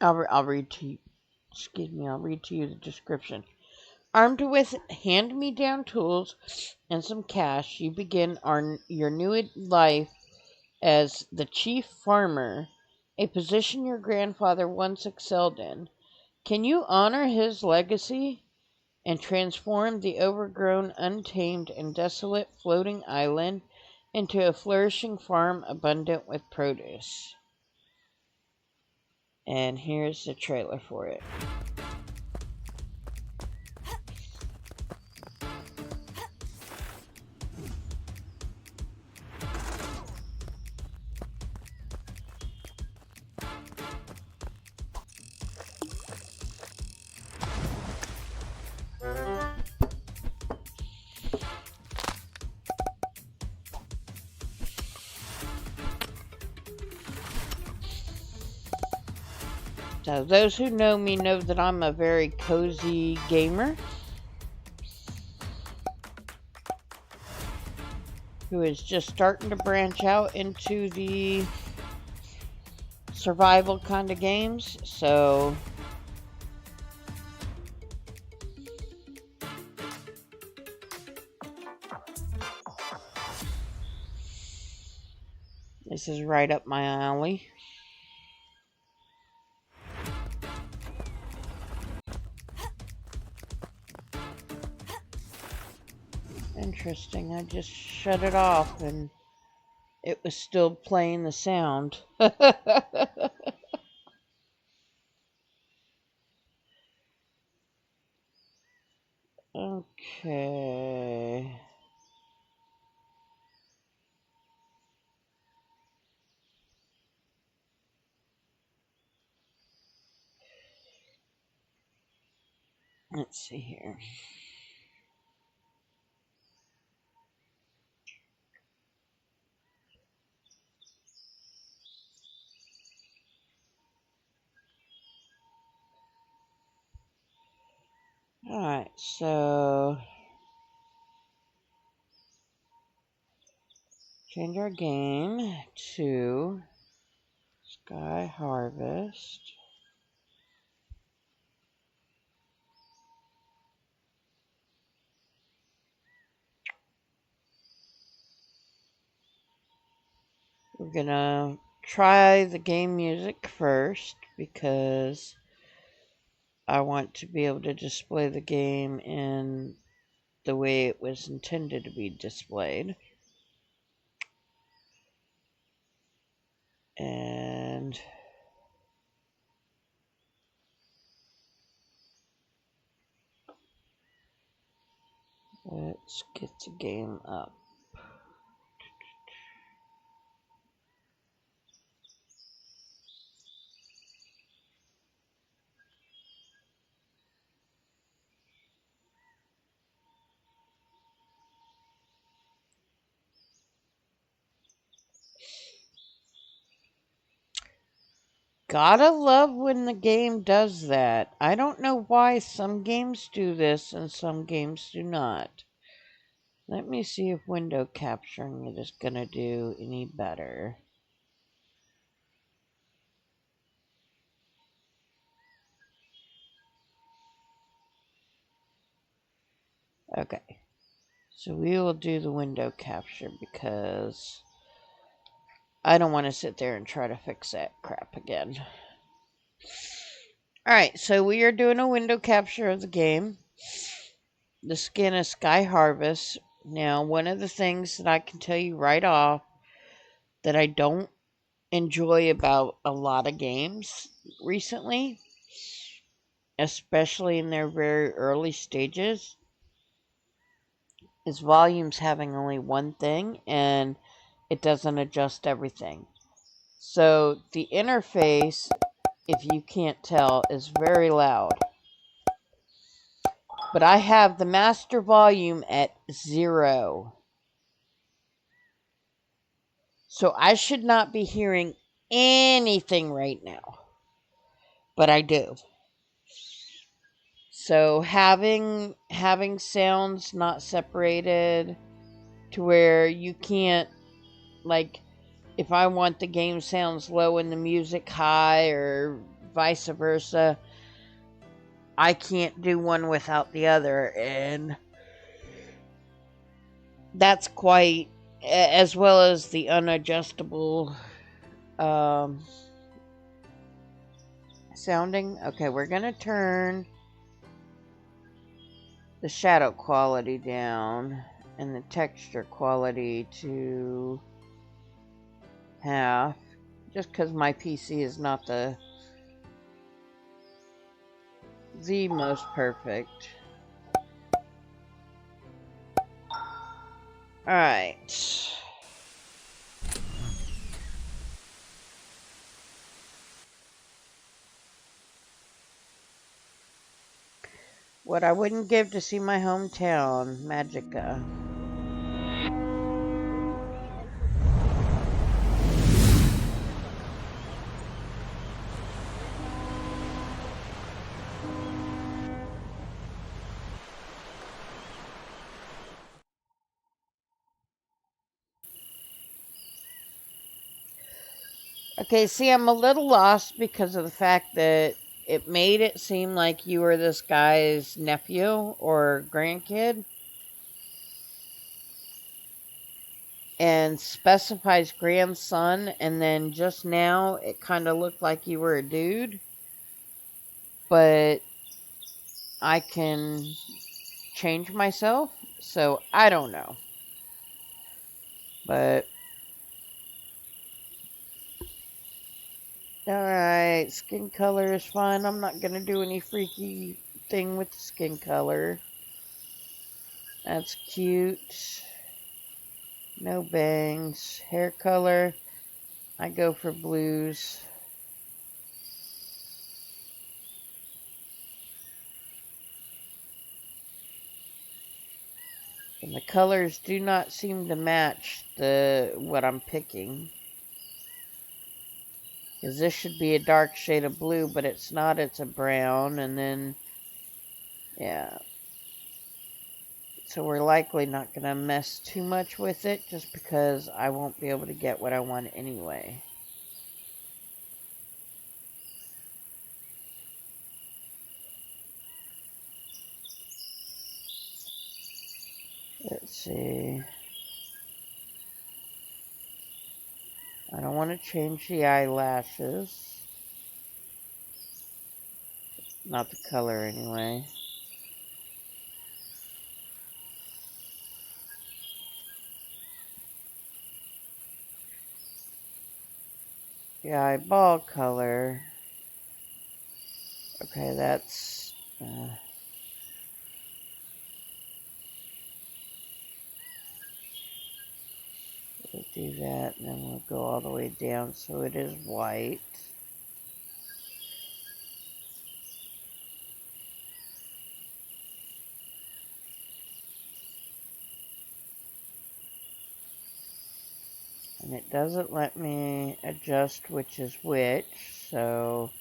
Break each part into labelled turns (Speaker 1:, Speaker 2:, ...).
Speaker 1: I'll read to you. Excuse me. I'll read to you the description. Armed with hand-me-down tools and some cash, you begin your new life as the chief farmer, a position your grandfather once excelled in. Can you honor his legacy and transform the overgrown, untamed, and desolate floating island into a flourishing farm abundant with produce? And here's the trailer for it. So those who know me know that I'm a very cozy gamer who is just starting to branch out into the survival kind of games. So this is right up my alley. Interesting. I just shut it off and it was still playing the sound. Okay. Let's see here. Alright, so change our game to Sky Harvest. We're gonna try the game music first because I want to be able to display the game in the way it was intended to be displayed. And let's get the game up. Gotta love when the game does that. I don't know why some games do this and some games do not. Let me see if window capturing it is gonna do any better. Okay, so we will do the window capture because I don't want to sit there and try to fix that crap again. Alright, so we are doing a window capture of the game. The skin is Sky Harvest. Now, one of the things that I can tell you right off that I don't enjoy about a lot of games recently, especially in their very early stages, is volumes having only one thing and it doesn't adjust everything. So the interface, if you can't tell, is very loud. But I have the master volume at 0. So I should not be hearing anything right now. But I do. So having sounds not separated to where you can't, like, if I want the game sounds low and the music high or vice versa. I can't do one without the other, and that's quite, as well as the unadjustable um, sounding. Okay, we're gonna turn the shadow quality down and the texture quality to half, just because my PC is not the most perfect. All right. What I wouldn't give to see my hometown, Magica. Okay, see, I'm a little lost because of the fact that it made it seem like you were this guy's nephew or grandkid and specifies grandson, and then just now it kind of looked like you were a dude, but I can change myself, so I don't know. But alright, skin color is fine. I'm not gonna do any freaky thing with the skin color. That's cute. No bangs. Hair color, I go for blues. And the colors do not seem to match what I'm picking. Because this should be a dark shade of blue, but it's not. It's a brown. And then, yeah. So we're likely not going to mess too much with it just because I won't be able to get what I want anyway. Let's see. I don't want to change the eyelashes. Not the color anyway. The eyeball color. Okay, that's... we'll do that, and then we'll go all the way down so it is white. And it doesn't let me adjust which is which, so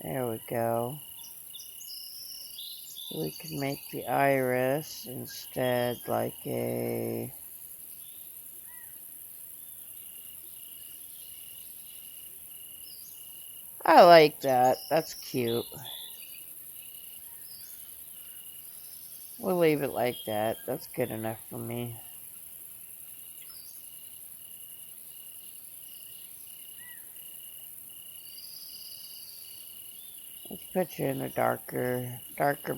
Speaker 1: there we go. We can make the iris instead like a... I like that. That's cute. We'll leave it like that. That's good enough for me. Let's put you in a darker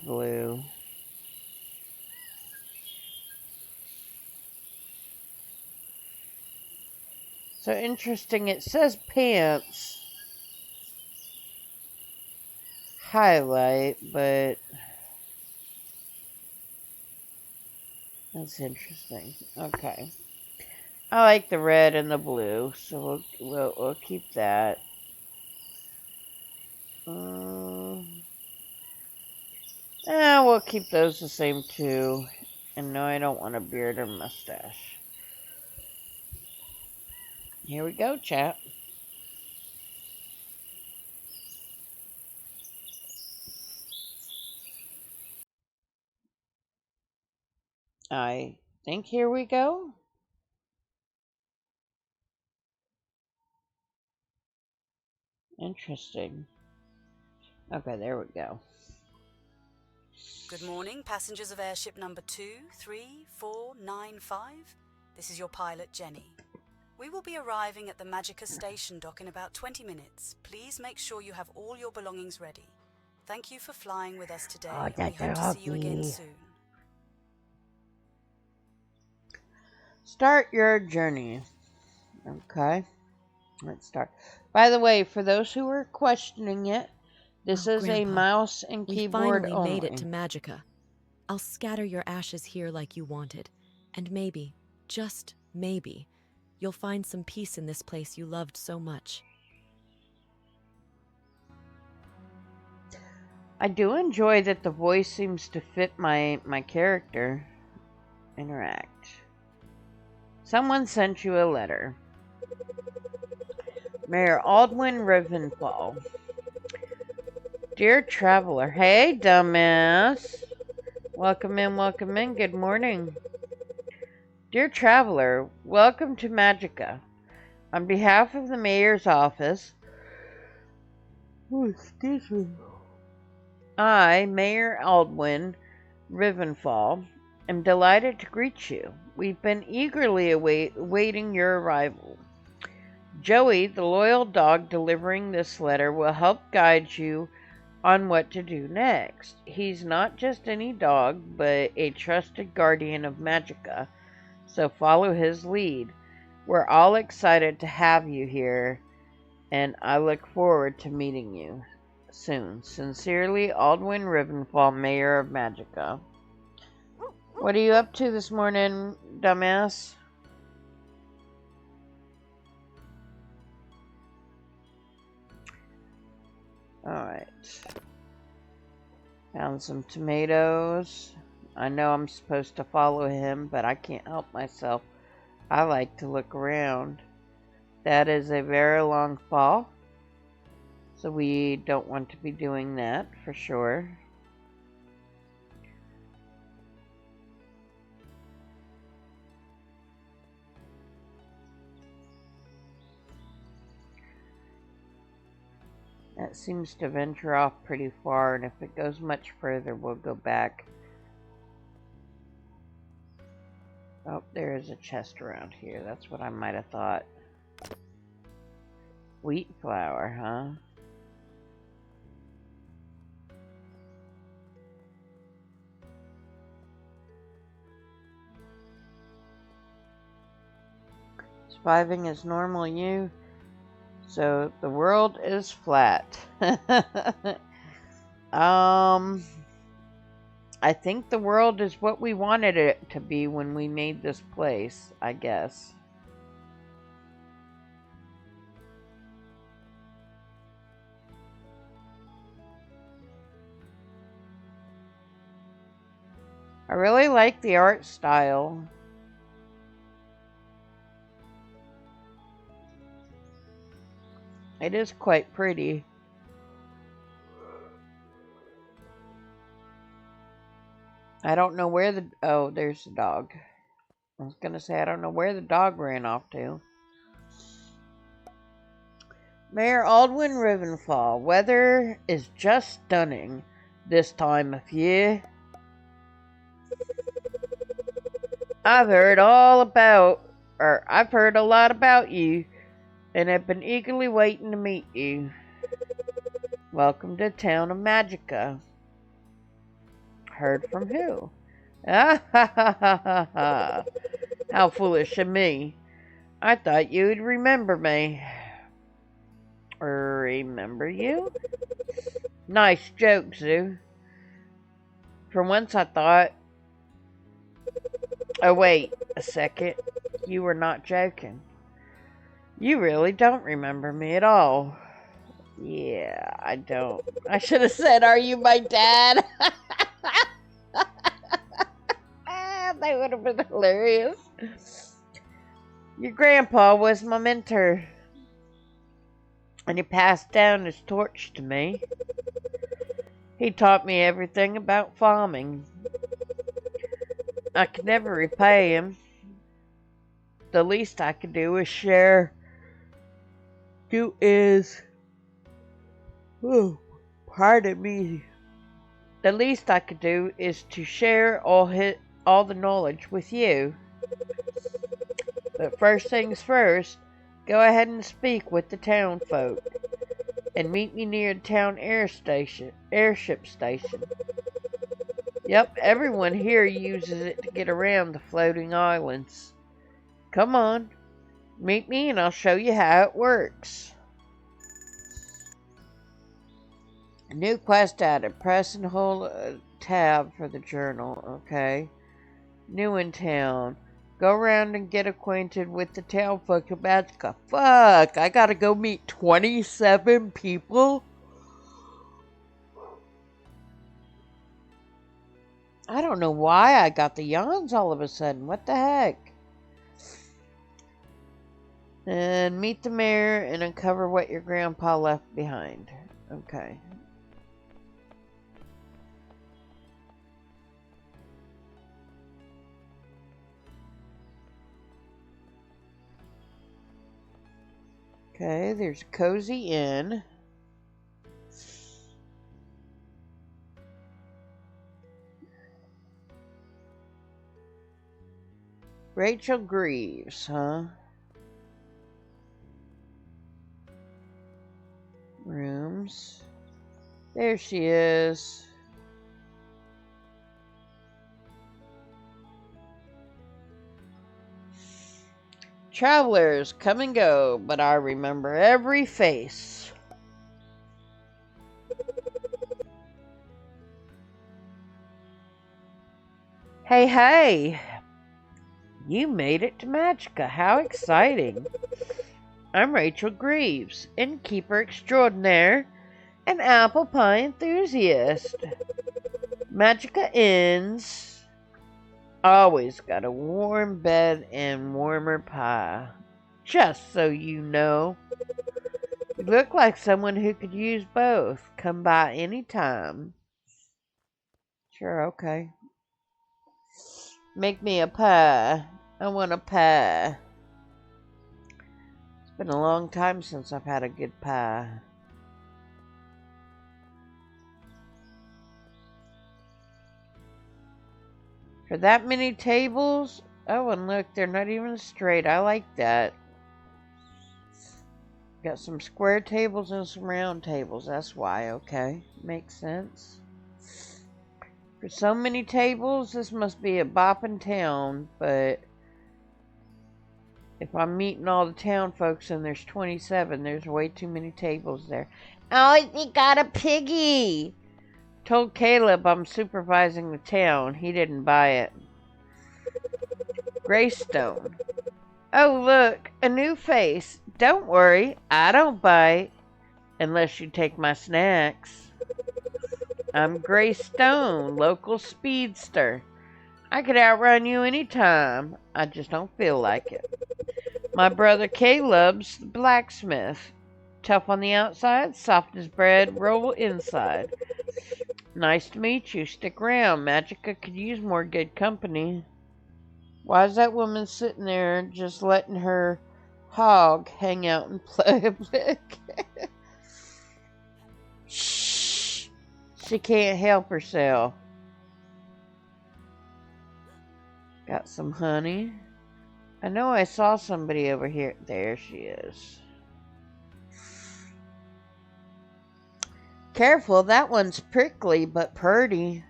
Speaker 1: blue. So interesting, it says pants highlight, but that's interesting. Okay. I like the red and the blue, so we'll keep that. We'll keep those the same too. And no, I don't want a beard or mustache. Here we go, chat. I think here we go. Interesting. Okay, there we go.
Speaker 2: Good morning, passengers of airship number 23495. This is your pilot, Jenny. We will be arriving at the Magica station dock in about 20 minutes. Please make sure you have all your belongings ready. Thank you for flying with us today,
Speaker 1: Oh,
Speaker 2: and we
Speaker 1: that's
Speaker 2: hope to see you again
Speaker 1: lovely.
Speaker 2: soon.
Speaker 1: Start your journey. Okay, let's start. By the way, for those who are questioning it, this is a
Speaker 3: Grandpa,
Speaker 1: mouse and
Speaker 3: we
Speaker 1: keyboard
Speaker 3: finally
Speaker 1: only.
Speaker 3: made it to Magica. I'll scatter your ashes here like you wanted, and maybe, just maybe, you'll find some peace in this place you loved so much.
Speaker 1: I do enjoy that the voice seems to fit my character. Interact. Someone sent you a letter. Mayor Aldwin Rivenfall. Dear traveler. Hey, dumbass. Welcome in, good morning. Dear traveler, welcome to Magica. On behalf of the mayor's office, excuse me. I, Mayor Aldwin Rivenfall, am delighted to greet you. We've been eagerly awaiting your arrival. Joey, the loyal dog delivering this letter, will help guide you on what to do next. He's not just any dog, but a trusted guardian of Magica, so follow his lead. We're all excited to have you here, and I look forward to meeting you soon. Sincerely, Aldwin Rivenfall, Mayor of Magica. What are you up to this morning, dumbass? Alright. Found some tomatoes. I know I'm supposed to follow him, but I can't help myself. I like to look around. That is a very long fall, so we don't want to be doing that for sure. That seems to venture off pretty far, and if it goes much further, we'll go back. Oh, there is a chest around here. That's what I might have thought. Wheat flour, huh? Surviving as normal you. So the world is flat. I think the world is what we wanted it to be when we made this place, I guess. I really like the art style. It is quite pretty. I don't know where the... Oh, there's the dog. I was going to say, I don't know where the dog ran off to. Mayor Aldwin Rivenfall. Weather is just stunning this time of year. I've heard a lot about you, and have been eagerly waiting to meet you. Welcome to town of Magica. Heard from who? Ah ha ha ha ha ha. How foolish of me. I thought you'd remember me. Remember you? Nice joke, Zoo. For once I thought... Oh, wait a second. You were not joking. You really don't remember me at all. Yeah, I don't. I should have said, are you my dad? That would have been hilarious. Your grandpa was my mentor, and he passed down his torch to me. He taught me everything about farming. I could never repay him. The least I could do is Ooh, pardon me. The least I could do is to share all the knowledge with you. But first things first, go ahead and speak with the town folk, and meet me near the town airship station. Yep, everyone here uses it to get around the floating islands. Come on, meet me and I'll show you how it works. New quest added. Press and hold tab for the journal, okay? New in town. Go around and get acquainted with the town folk of Magica. Fuck, I gotta go meet 27 people? I don't know why I got the yawns all of a sudden. What the heck? And meet the mayor and uncover what your grandpa left behind. Okay. Okay, there's a cozy inn. Rachel Greaves, huh? Rooms. There she is. Travelers come and go, but I remember every face. Hey, hey! You made it to Magica. How exciting! I'm Rachel Greaves, innkeeper extraordinaire and apple pie enthusiast. Magica Inns always got a warm bed and warmer pie. Just so you know. You look like someone who could use both. Come by any time. Sure, okay. Make me a pie. I want a pie. It's been a long time since I've had a good pie. For that many tables? Oh, and look, they're not even straight. I like that. Got some square tables and some round tables. That's why, okay. Makes sense. For so many tables, this must be a bopping town, but if I'm meeting all the town folks and there's 27, there's way too many tables there. Oh, you got a piggy! Told Caleb I'm supervising the town. He didn't buy it. Greystone. Oh, look, a new face. Don't worry, I don't bite unless you take my snacks. I'm Greystone, local speedster. I could outrun you any time. I just don't feel like it. My brother Caleb's the blacksmith. Tough on the outside, soft as bread, roll inside. Nice to meet you. Stick around. Magica could use more good company. Why is that woman sitting there just letting her hog hang out in public? Shh. She can't help herself. Got some honey. I know I saw somebody over here. There she is. Careful, that one's prickly but purty.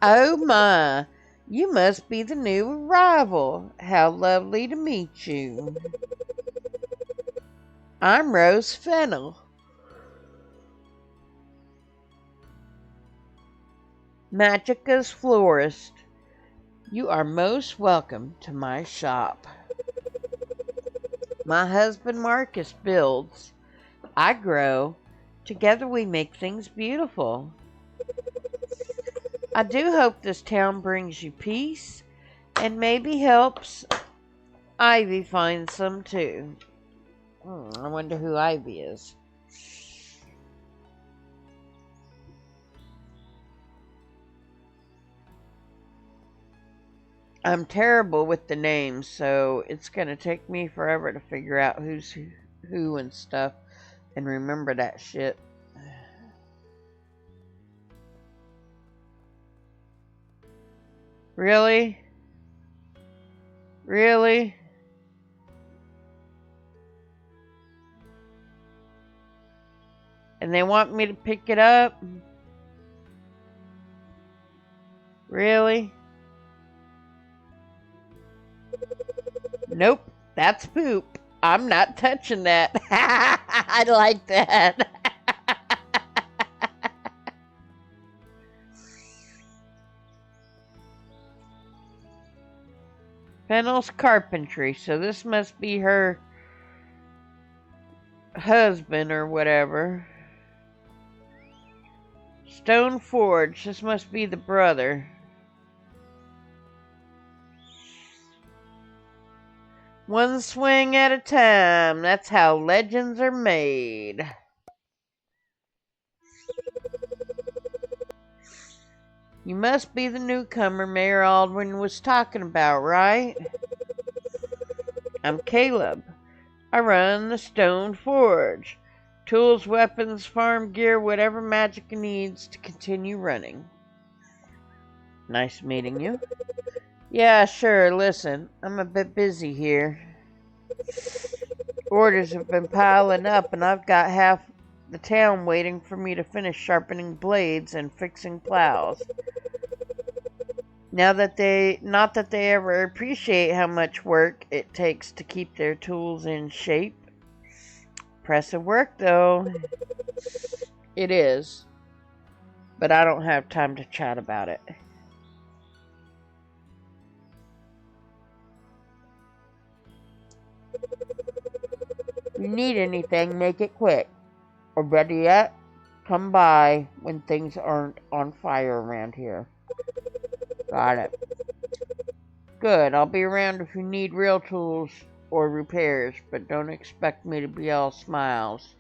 Speaker 1: Oh my, you must be the new arrival. How lovely to meet you. I'm Rose Fennel. Magica's florist. You are most welcome to my shop. My husband Marcus builds. I grow. Together we make things beautiful. I do hope this town brings you peace and maybe helps Ivy find some too. I wonder who Ivy is. I'm terrible with the names, so it's going to take me forever to figure out who's who and stuff. and remember that shit. Really? Really? And they want me to pick it up? Really? Nope, that's poop. I'm not touching that. I like that. Fennel's carpentry, so this must be her husband or whatever. Stone Forge, this must be the brother. One swing at a time, that's how legends are made. You must be the newcomer Mayor Aldwin was talking about, right? I'm Caleb. I run the Stone Forge. Tools, weapons, farm gear, whatever magic needs to continue running. Nice meeting you. Yeah, sure, listen, I'm a bit busy here. Orders have been piling up and I've got half the town waiting for me to finish sharpening blades and fixing plows. Not that they ever appreciate how much work it takes to keep their tools in shape. Impressive work, though. It is. But I don't have time to chat about it. If you need anything, make it quick. Or better yet, come by when things aren't on fire around here. Got it. Good, I'll be around if you need real tools or repairs, but don't expect me to be all smiles.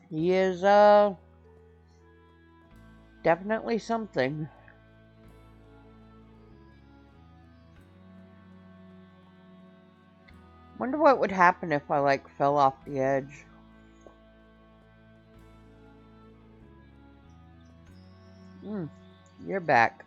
Speaker 1: He is, definitely something. Wonder what would happen if I, fell off the edge. You're back.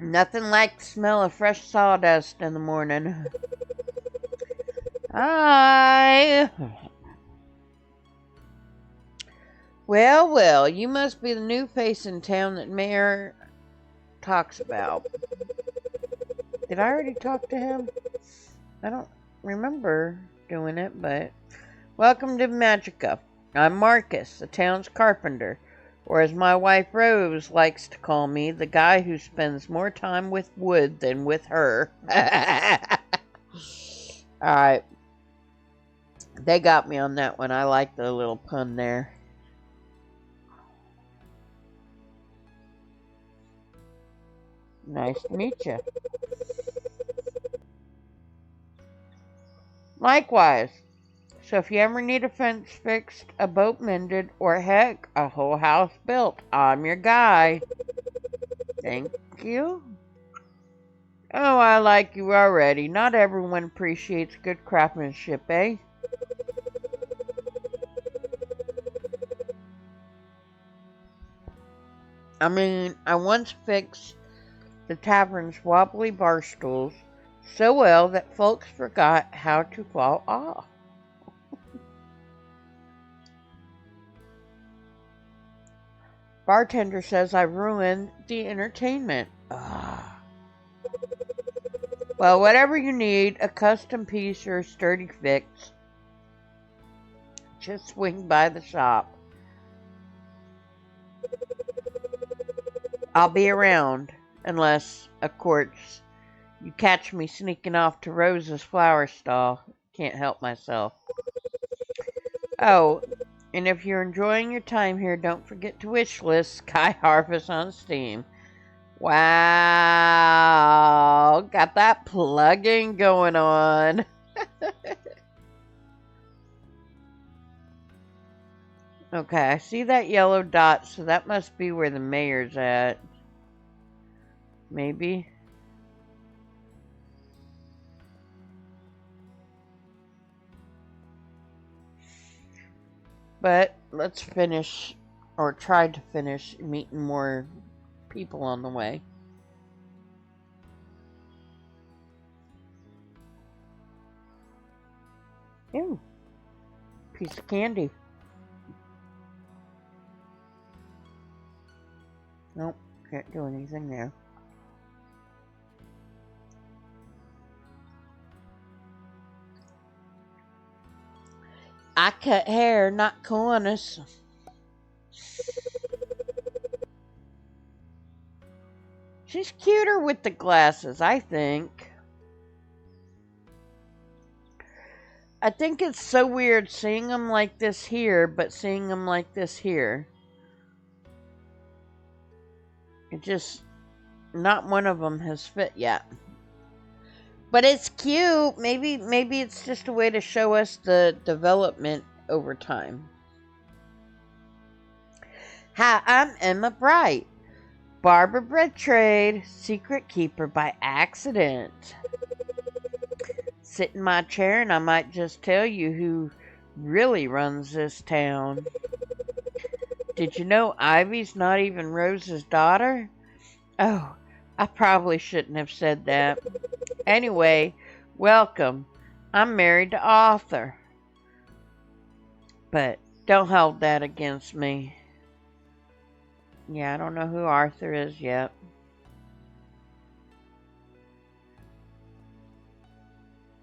Speaker 1: Nothing like the smell of fresh sawdust in the morning. Hi. Well, well, you must be the new face in town that Mayor talks about. Did I already talk to him? I don't remember doing it, but... Welcome to Magica. I'm Marcus, the town's carpenter, or as my wife Rose likes to call me, the guy who spends more time with wood than with her. Alright. They got me on that one. I like the little pun there. Nice to meet you. Likewise. So if you ever need a fence fixed, a boat mended, or heck, a whole house built, I'm your guy. Thank you. Oh, I like you already. Not everyone appreciates good craftsmanship, eh? I mean, I once fixed the tavern's wobbly bar stools so well that folks forgot how to fall off. Bartender says I ruined the entertainment. Ugh. Well, whatever you need, a custom piece or a sturdy fix, just swing by the shop. I'll be around, unless, of course, you catch me sneaking off to Rose's flower stall. Can't help myself. Oh, and if you're enjoying your time here, don't forget to wish list Sky Harvest on Steam. Wow, got that plugin going on. Okay, I see that yellow dot, so that must be where the mayor's at. Maybe. But let's finish, or try to finish, meeting more people on the way. Ooh, piece of candy. Nope, can't do anything there. I cut hair, not corners. She's cuter with the glasses, I think. I think it's so weird seeing them like this here, but seeing them like this here. It just, not one of them has fit yet. But it's cute. Maybe it's just a way to show us the development over time. Hi, I'm Emma Bright, barber bread trade, secret keeper by accident. Sit in my chair and I might just tell you who really runs this town. Did you know Ivy's not even Rose's daughter? Oh, I probably shouldn't have said that. Anyway, welcome. I'm married to Arthur. But don't hold that against me. Yeah, I don't know who Arthur is yet.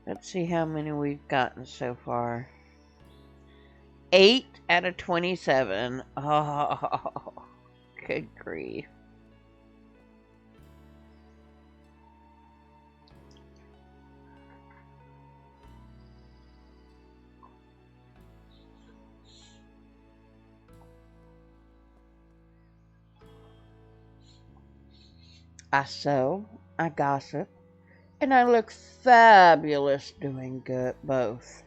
Speaker 1: Let's see how many we've gotten so far. 8 out of 27. Oh, good grief. I sew, I gossip, and I look fabulous doing good both.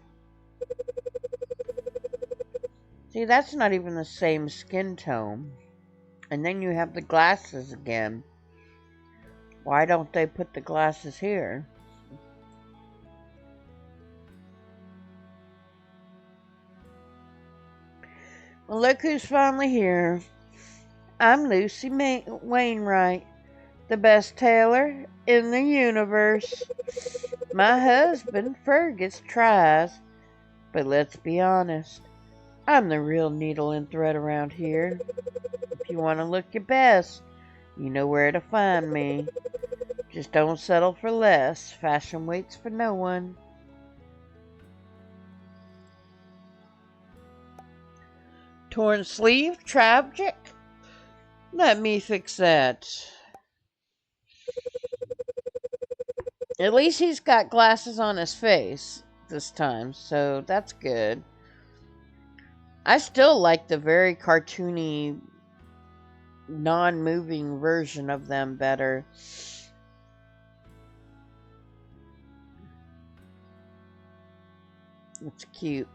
Speaker 1: See, that's not even the same skin tone. And then you have the glasses again. Why don't they put the glasses here? Well, look who's finally here. I'm Lucy Wainwright, the best tailor in the universe. My husband, Fergus, tries, but let's be honest, I'm the real needle and thread around here. If you want to look your best, you know where to find me. Just don't settle for less. Fashion waits for no one. Torn sleeve, tragic? Let me fix that. At least he's got glasses on his face this time, so that's good. I still like the very cartoony, non-moving version of them better. It's cute.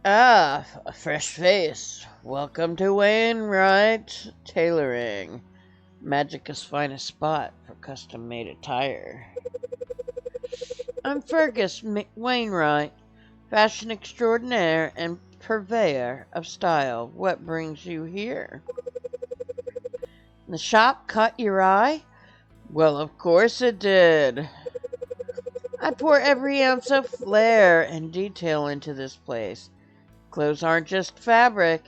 Speaker 1: Ah, a fresh face. Welcome to Wainwright Tailoring, Magica's finest spot for custom-made attire. I'm Fergus Wainwright, fashion extraordinaire and purveyor of style. What brings you here? The shop caught your eye? Well, of course it did. I pour every ounce of flair and detail into this place. Clothes aren't just fabric,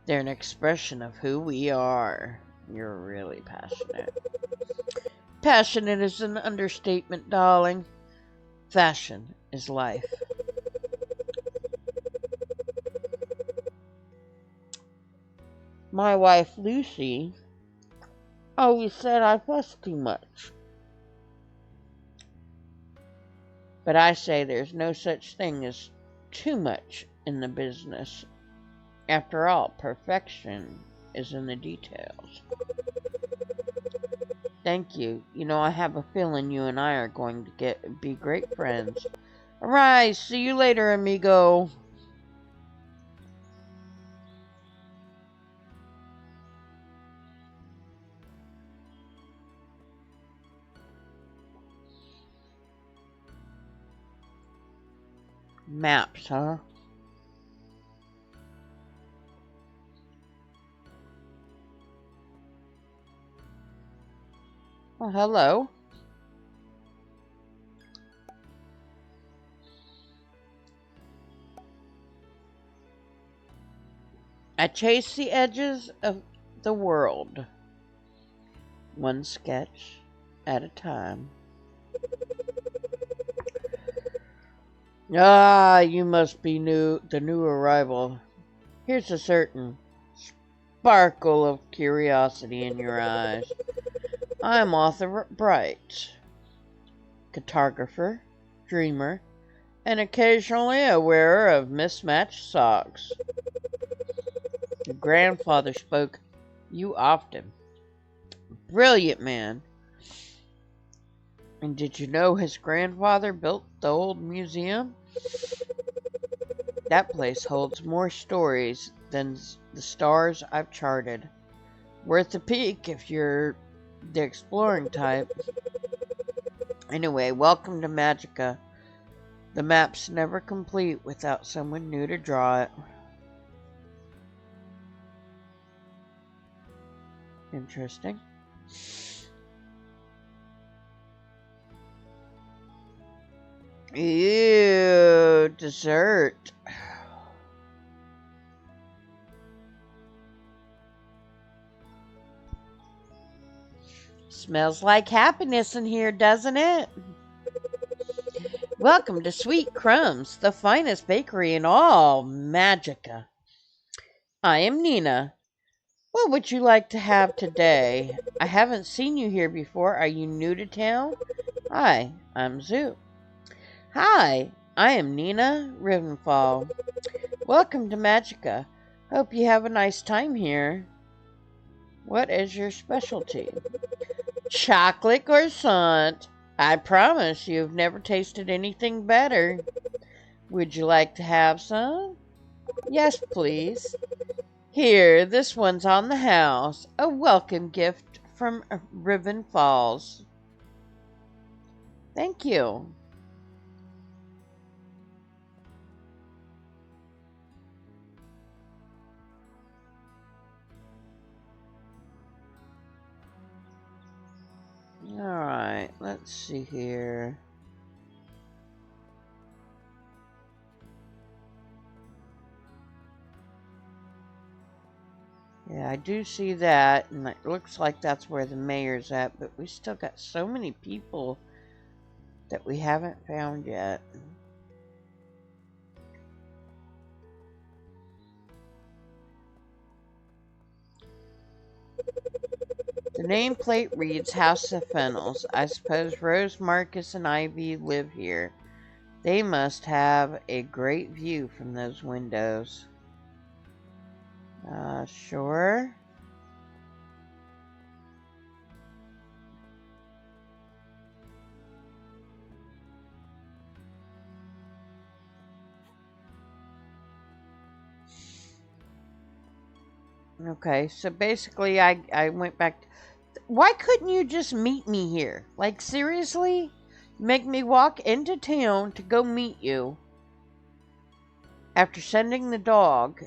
Speaker 1: they're an expression of who we are. You're really passionate. Passionate is an understatement, darling. Fashion is life. My wife, Lucy, always said I fuss too much. But I say there's no such thing as too much in the business. After all, perfection is in the details. Thank you. You know, I have a feeling you and I are going to be great friends. Arise, see you later, amigo. Maps, huh? Oh, hello. I chase the edges of the world, one sketch at a time. Ah, you must be the new arrival. Here's a certain sparkle of curiosity in your eyes. I'm Arthur Bright, cartographer, dreamer, and occasionally a wearer of mismatched socks. Your grandfather spoke you often. Brilliant man. And did you know his grandfather built the old museum? That place holds more stories than the stars I've charted. Worth a peek if you're the exploring type. Anyway, welcome to Magica. The map's never complete without someone new to draw it. Interesting. Ew, dessert. Smells like happiness in here, doesn't it? Welcome to Sweet Crumbs, the finest bakery in all Magica. I am Nina. What would you like to have today? I haven't seen you here before. Are you new to town? Hi, I'm Zoo. Hi, I am Nina Rivenfall. Welcome to Magica. Hope you have a nice time here. What is your specialty? Chocolate croissant. I promise you've never tasted anything better. Would you like to have some? Yes, please. Here, this one's on the house. A welcome gift from Riven Falls. Thank you. Alright, let's see here. Yeah, I do see that, and it looks like that's where the mayor's at, but we still got so many people that we haven't found yet. The nameplate reads House of Fennels. I suppose Rose, Marcus, and Ivy live here. They must have a great view from those windows. Sure. Okay, so basically I went back. Why couldn't you just meet me here? Like, seriously? Make me walk into town to go meet you after sending the dog,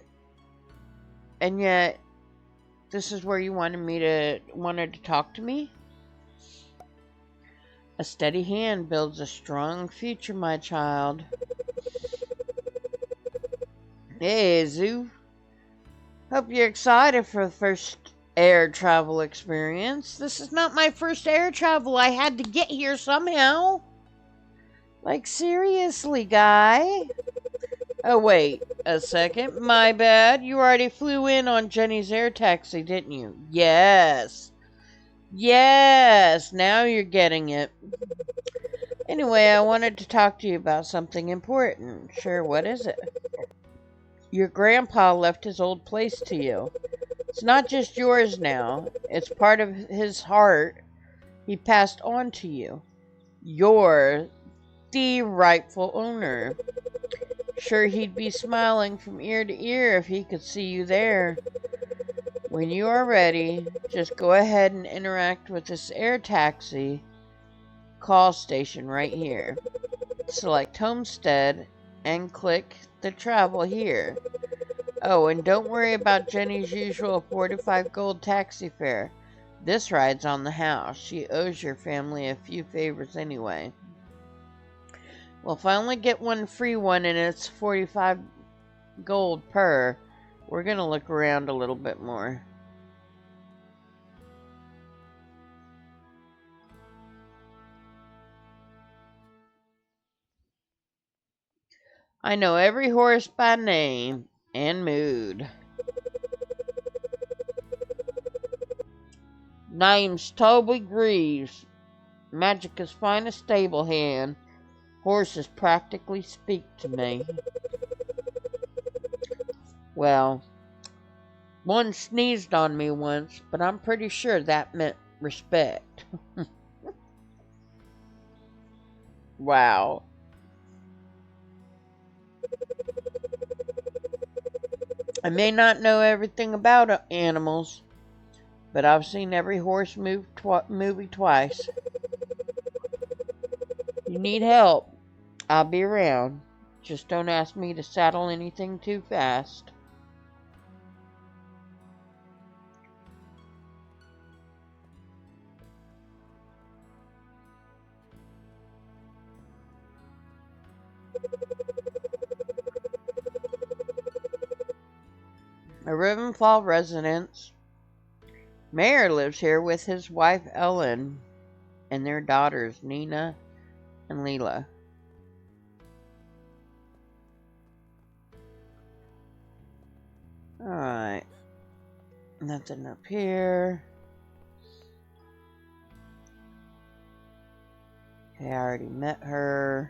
Speaker 1: and yet this is where you wanted to talk to me? A steady hand builds a strong future, my child. Hey, Zoo. Hope you're excited for the first air travel experience. This is not my first air travel. I had to get here somehow. Like, seriously, guy? Oh, wait a second. My bad. You already flew in on Jenny's air taxi, didn't you? Yes. Yes, now you're getting it. Anyway, I wanted to talk to you about something important. Sure, what is it? Your grandpa left his old place to you. It's not just yours now. It's part of his heart he passed on to you. You're the rightful owner. Sure, he'd be smiling from ear to ear if he could see you there. When you are ready, just go ahead and interact with this air taxi call station right here. Select Homestead and click the travel here. Oh, and don't worry about Jenny's usual 45 gold taxi fare. This ride's on the house. She owes your family a few favors anyway. Well, if I only get one free one and it's 45 gold per, we're going to look around a little bit more. I know every horse by name and mood. Name's Toby Greaves, Magica's finest stable hand. Horses practically speak to me. Well, one sneezed on me once, but I'm pretty sure that meant respect. Wow. I may not know everything about animals, but I've seen every horse movie twice. You need help, I'll be around. Just don't ask me to saddle anything too fast. A Rivenfall residence. Mayor lives here with his wife Ellen and their daughters Nina and Leela. Alright. Nothing up here. Okay, I already met her.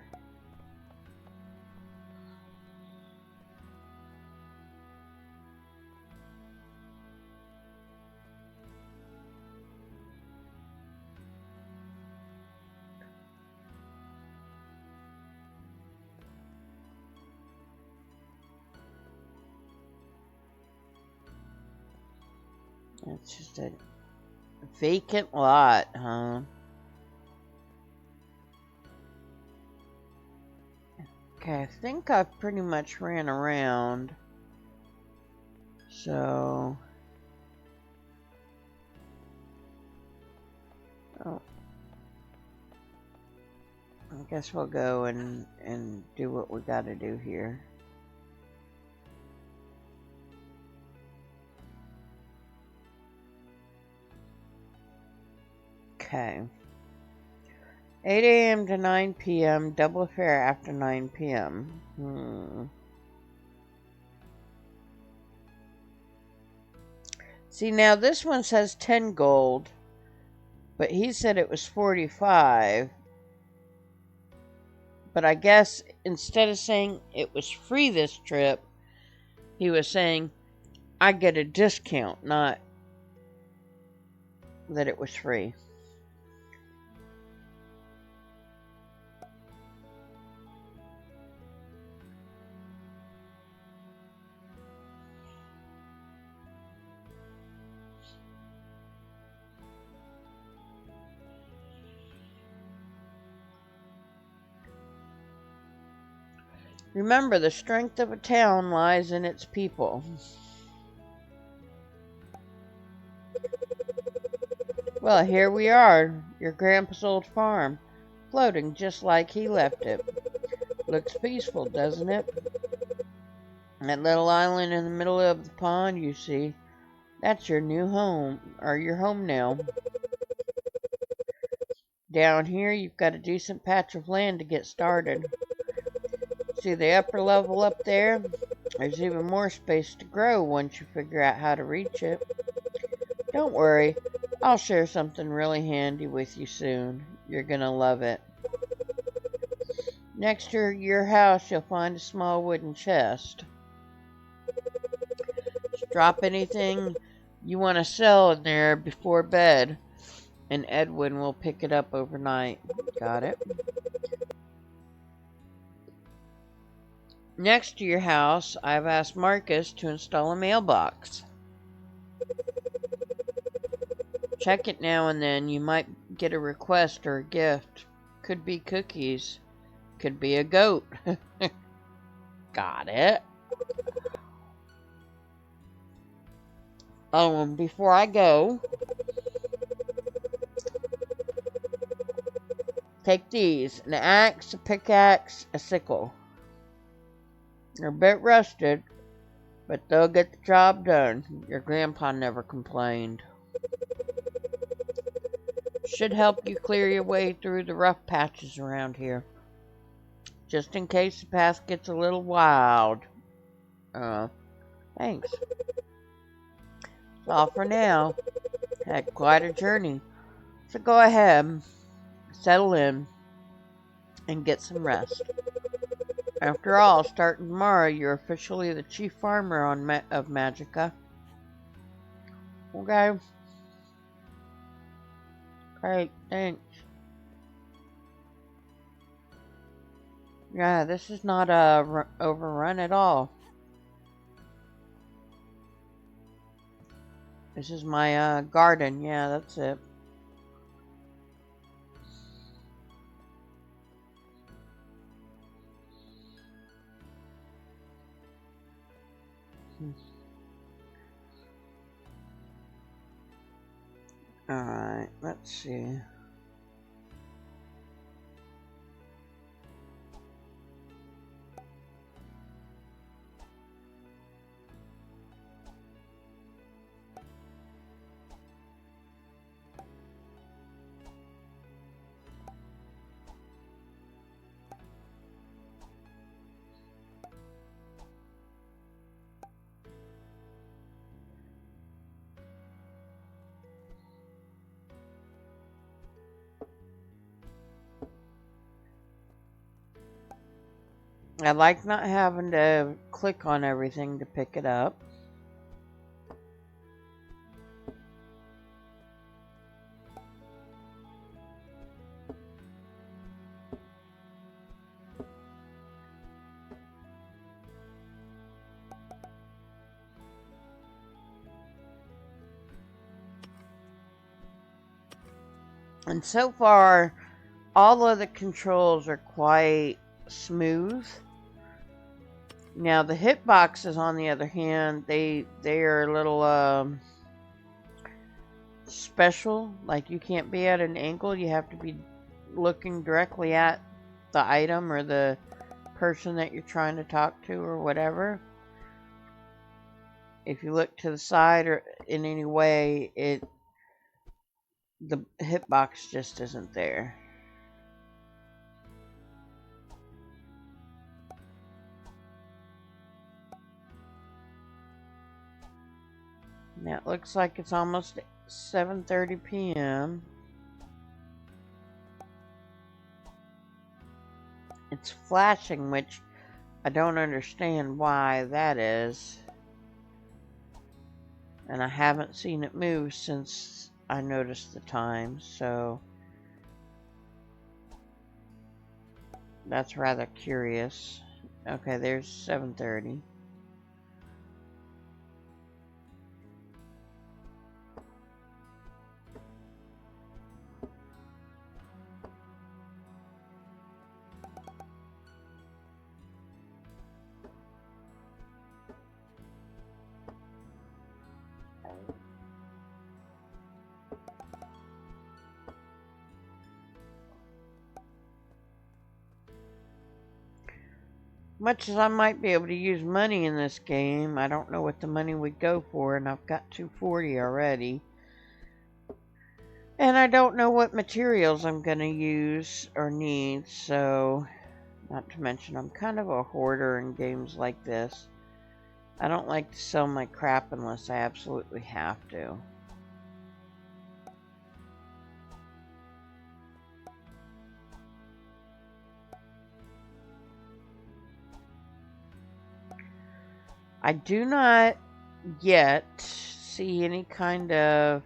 Speaker 1: It's just a vacant lot, huh? Okay, I think I've pretty much ran around. So... Oh. I guess we'll go and do what we gotta do here. Okay. 8 a.m. to 9 p.m. Double fare after 9 p.m. See, now this one says 10 gold, but he said it was 45. But I guess instead of saying it was free this trip, he was saying I get a discount, not that it was free. Remember, the strength of a town lies in its people. Well, here we are, your grandpa's old farm, floating just like he left it. Looks peaceful, doesn't it? That little island in the middle of the pond, you see, that's your new home, or your home now. Down here, you've got a decent patch of land to get started. See the upper level up there? There's even more space to grow once you figure out how to reach it. Don't worry, I'll share something really handy with you soon. You're gonna love it. Next to your house, you'll find a small wooden chest. Just drop anything you want to sell in there before bed, and Edwin will pick it up overnight. Got it? Next to your house, I've asked Marcus to install a mailbox. Check it now and then. You might get a request or a gift. Could be cookies. Could be a goat. got it. Oh, and before I go, take these. An axe, a pickaxe, a sickle. They're a bit rusted, but they'll get the job done. Your grandpa never complained. Should help you clear your way through the rough patches around here. Just in case the path gets a little wild. Thanks. That's all for now. Had quite a journey. So go ahead, settle in, and get some rest. After all, starting tomorrow, you're officially the chief farmer of Magica. Okay. Great, thanks. Yeah, this is not overrun at all. This is my garden. Yeah, that's it. Alright, let's see. I like not having to click on everything to pick it up. And so far, all of the controls are quite smooth. Now the hitboxes, on the other hand, they are a little special. Like, you can't be at an angle. You have to be looking directly at the item or the person that you're trying to talk to or whatever. If you look to the side or in any way, the hitbox just isn't there. Now it looks like it's almost 7:30 p.m. It's flashing, which I don't understand why that is. And I haven't seen it move since I noticed the time, so that's rather curious. Okay, there's 7:30. Much as I might be able to use money in this game, I don't know what the money would go for, and I've got 240 already. And I don't know what materials I'm going to use or need, so not to mention I'm kind of a hoarder in games like this. I don't like to sell my crap unless I absolutely have to. I do not yet see any kind of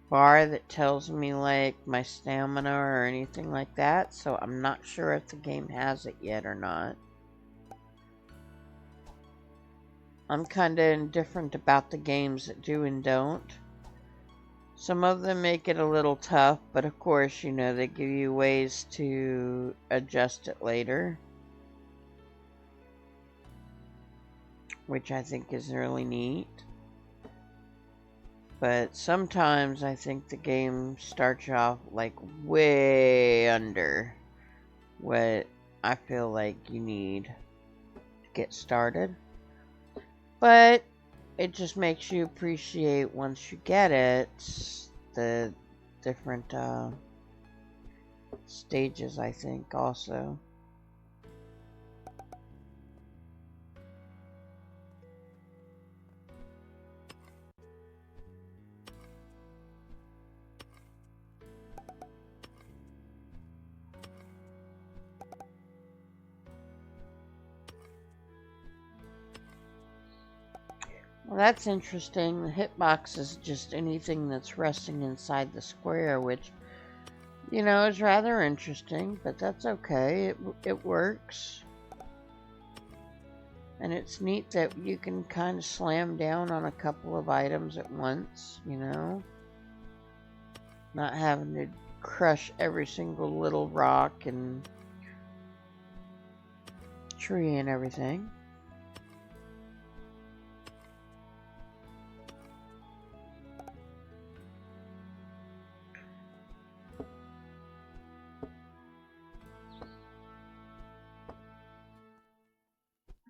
Speaker 1: bar that tells me like my stamina or anything like that, so I'm not sure if the game has it yet or not. I'm kind of indifferent about the games that do and don't. Some of them make it a little tough, but of course, you know, they give you ways to adjust it later. which I think is really neat. But sometimes I think the game starts you off like way under what I feel like you need to get started. But it just makes you appreciate once you get it the different stages, I think, also. Well, that's interesting. The hitbox is just anything that's resting inside the square, which, is rather interesting, but that's okay. It works. And it's neat that you can kind of slam down on a couple of items at once, not having to crush every single little rock and tree and everything.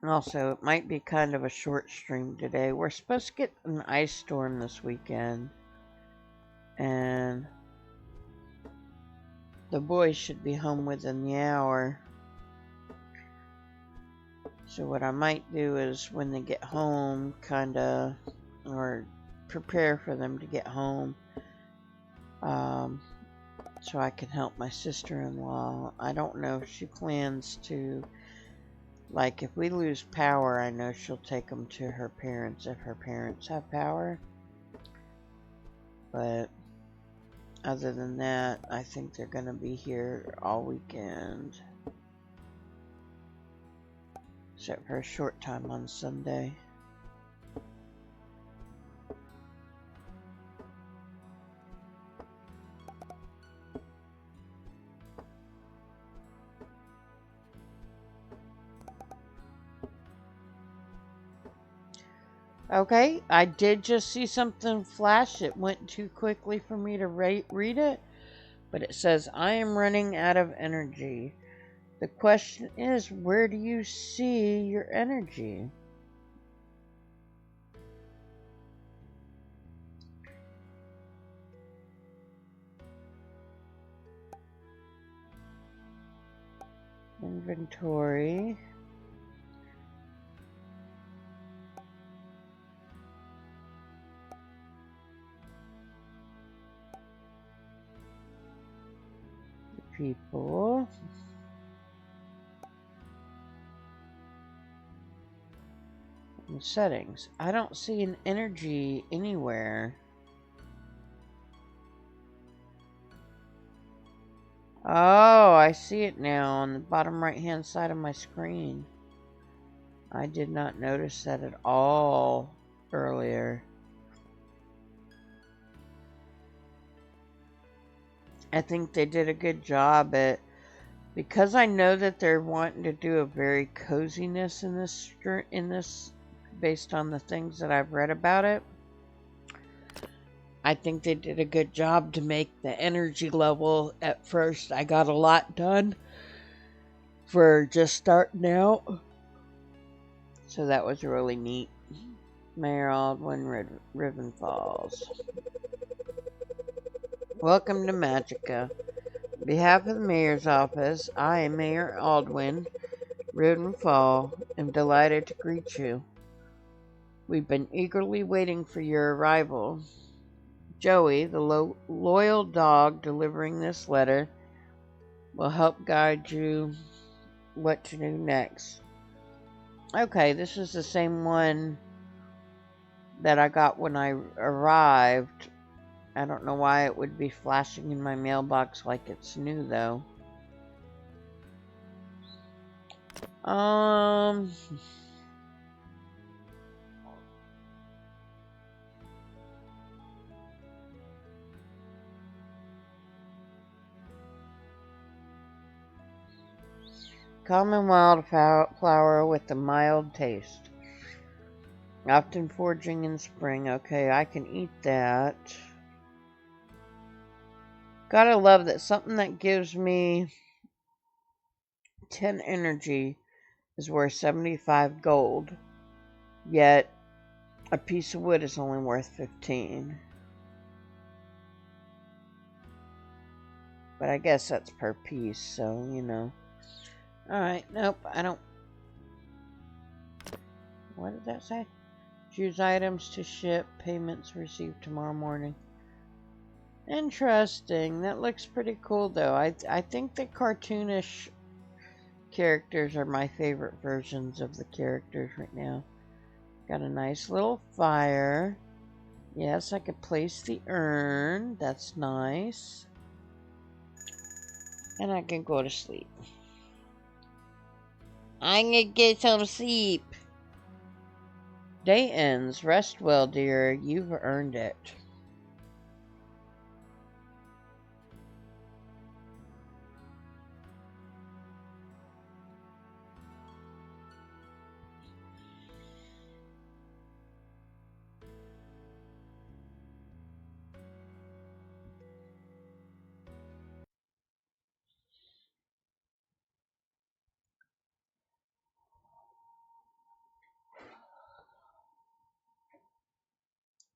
Speaker 1: Also, it might be kind of a short stream today. We're supposed to get an ice storm this weekend, and the boys should be home within the hour. So what I might do is when they get home, or prepare for them to get home, so I can help my sister-in-law. I don't know if she plans to, like, if we lose power, I know she'll take them to her parents if her parents have power. But other than that, I think they're going to be here all weekend. Except for a short time on Sunday. Okay, I did just see something flash. It went too quickly for me to read it, but it says, I am running out of energy. The question is, where do you see your energy? Inventory. People. And settings. I don't see an energy anywhere. Oh, I see it now on the bottom right hand side of my screen. I did not notice that at all earlier. I think they did a good job at, because I know that they're wanting to do a very coziness in this based on the things that I've read about it. I think they did a good job to make the energy level at first. I got a lot done for just starting out. So that was really neat. Mayor Aldwin, Ribbon Falls. Welcome to Magica. On behalf of the Mayor's Office, I am Mayor Aldwin, Ribbon Fall, am delighted to greet you. We've been eagerly waiting for your arrival. Joey, the loyal dog delivering this letter, will help guide you what to do next. Okay, this is the same one that I got when I arrived. I don't know why it would be flashing in my mailbox like it's new, though. Common wildflower with a mild taste. Often foraging in spring. Okay, I can eat that. Gotta love that something that gives me 10 energy is worth 75 gold. Yet, a piece of wood is only worth 15. But I guess that's per piece, so, you know. Alright, nope, I don't... What did that say? Choose items to ship, payments received tomorrow morning. Interesting. That looks pretty cool, though. I think the cartoonish characters are my favorite versions of the characters right now. Got a nice little fire. Yes, I could place the urn. That's nice. And I can go to sleep. I'm gonna get some sleep. Day ends. Rest well, dear. You've earned it.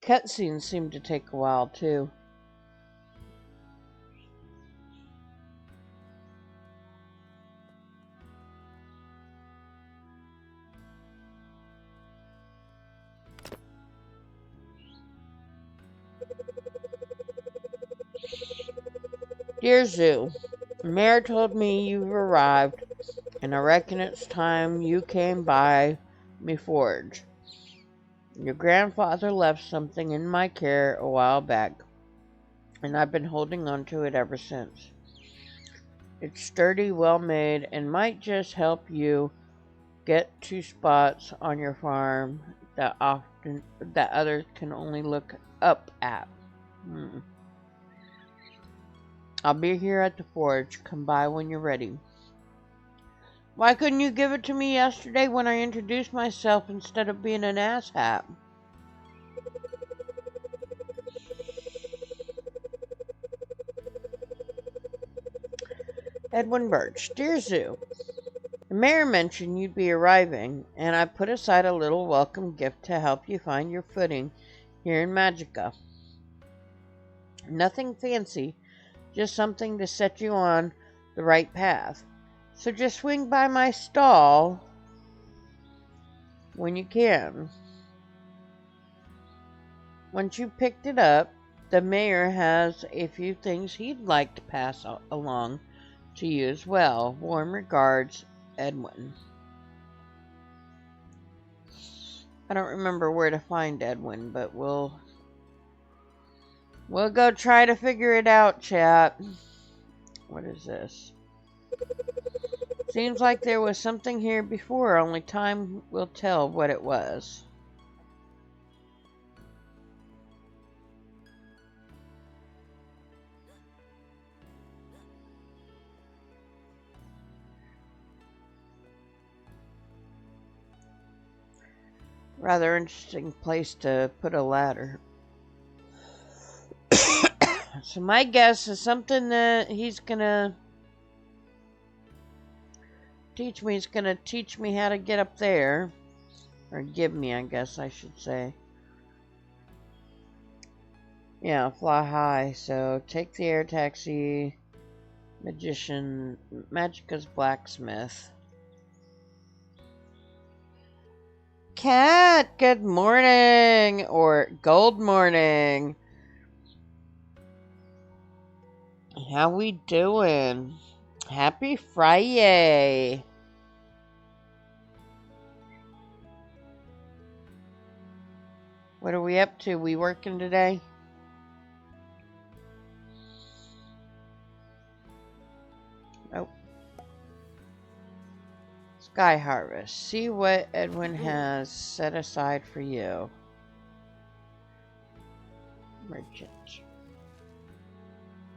Speaker 1: Cutscenes seem to take a while, too. Dear Zoo, Mayor told me you've arrived, and I reckon it's time you came by me forge. Your grandfather left something in my care a while back, and I've been holding on to it ever since. It's sturdy, well made, and might just help you get to spots on your farm that others can only look up at. I'll be here at the forge. Come by when you're ready. Why couldn't you give it to me yesterday when I introduced myself instead of being an asshat? Edwin Birch. Dear Zoo, the mayor mentioned you'd be arriving, and I put aside a little welcome gift to help you find your footing here in Magica. Nothing fancy, just something to set you on the right path. So just swing by my stall when you can. Once you picked it up, the mayor has a few things he'd like to pass along to you as well. Warm regards, Edwin. I don't remember where to find Edwin, but we'll go try to figure it out, chat. What is this? Seems like there was something here before, only time will tell what it was. Rather interesting place to put a ladder. So my guess is something that he's gonna teach me. He's gonna teach me how to get up there. Or give me, I guess I should say. Yeah, fly high. So take the air taxi. Magician. Magica's blacksmith. Cat, good morning. Or gold morning. How we doing? Happy Friday. What are we up to? We working today? Nope. Sky Harvest. See what Edwin has set aside for you. Merchant.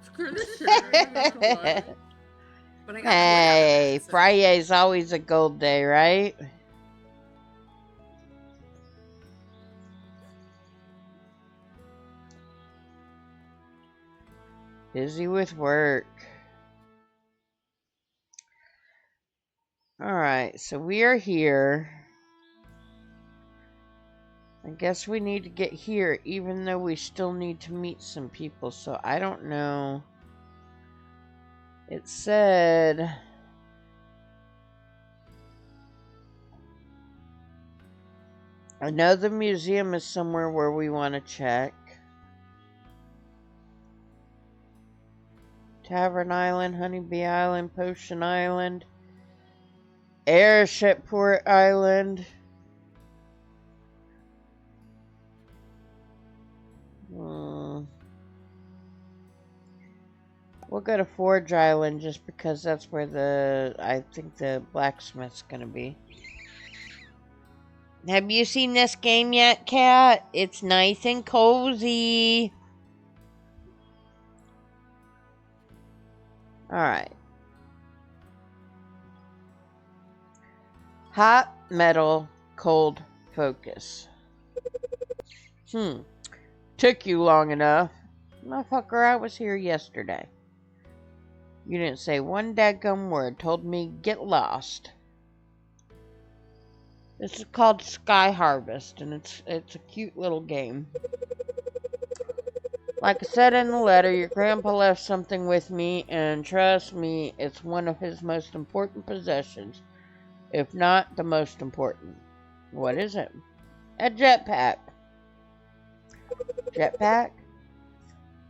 Speaker 4: Screw this shit. I'm not gonna lie. But I got
Speaker 1: Hey,
Speaker 4: so.
Speaker 1: Friday's always a gold day, right? Busy with work. Alright, so we are here. I guess we need to get here, even though we still need to meet some people, so I don't know. It said... I know the museum is somewhere where we want to check. Tavern Island, Honeybee Island, Potion Island, Airship Port Island. We'll go to Forge Island just because that's where I think the blacksmith's gonna be. Have you seen this game yet, Kat? It's nice and cozy. Alright. Hot metal, cold focus. Took you long enough. Motherfucker, I was here yesterday. You didn't say one daggum word. Told me get lost. This is called Sky Harvest, and it's a cute little game. Like I said in the letter, your grandpa left something with me, and trust me, it's one of his most important possessions, if not the most important. What is it? A jetpack. Jetpack?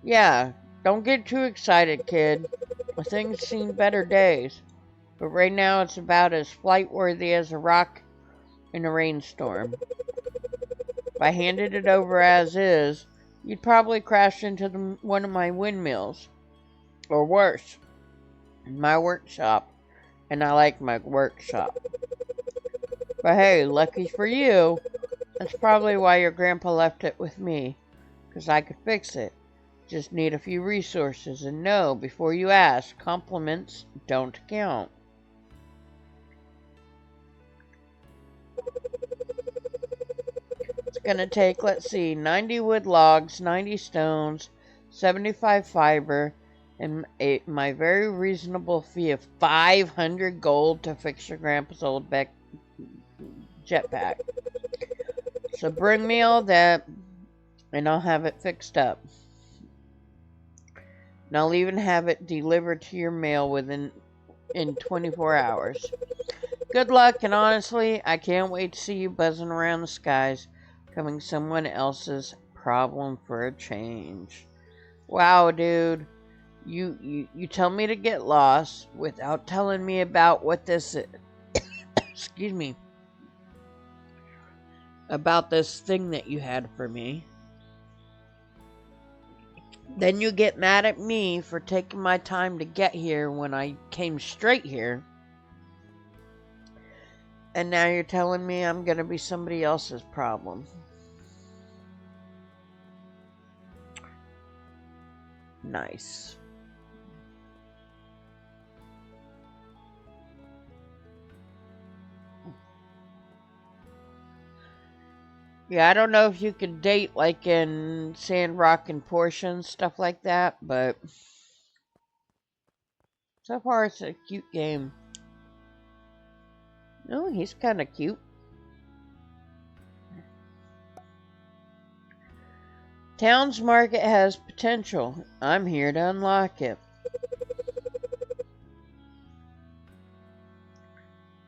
Speaker 1: Yeah, don't get too excited, kid. The thing's seen better days, but right now it's about as flight-worthy as a rock in a rainstorm. If I handed it over as is, you'd probably crash into one of my windmills. Or worse, my workshop. And I like my workshop. But hey, lucky for you, that's probably why your grandpa left it with me. 'Cause I could fix it. Just need a few resources, and no, before you ask, compliments don't count. It's gonna take, let's see, 90 wood logs, 90 stones, 75 fiber, and my very reasonable fee of 500 gold to fix your grandpa's old jetpack. So bring me all that, and I'll have it fixed up. And I'll even have it delivered to your mail in 24 hours. Good luck, and honestly, I can't wait to see you buzzing around the skies, becoming someone else's problem for a change. Wow, dude. You tell me to get lost without telling me about what this is. Excuse me. About this thing that you had for me. Then you get mad at me for taking my time to get here when I came straight here. And now you're telling me I'm going to be somebody else's problem. Nice. Yeah, I don't know if you could date like in Sandrock and Portions, stuff like that, but so far it's a cute game. Oh, he's kind of cute. Town's market has potential. I'm here to unlock it.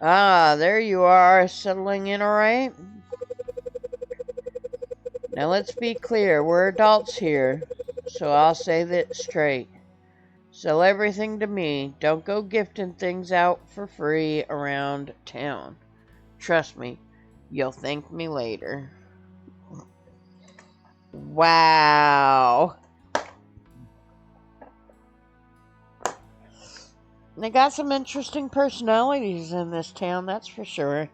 Speaker 1: Ah, there you are, settling in all right? Now let's be clear, we're adults here, so I'll say that straight. Sell everything to me. Don't go gifting things out for free around town. Trust me, you'll thank me later. Wow. They got some interesting personalities in this town, that's for sure.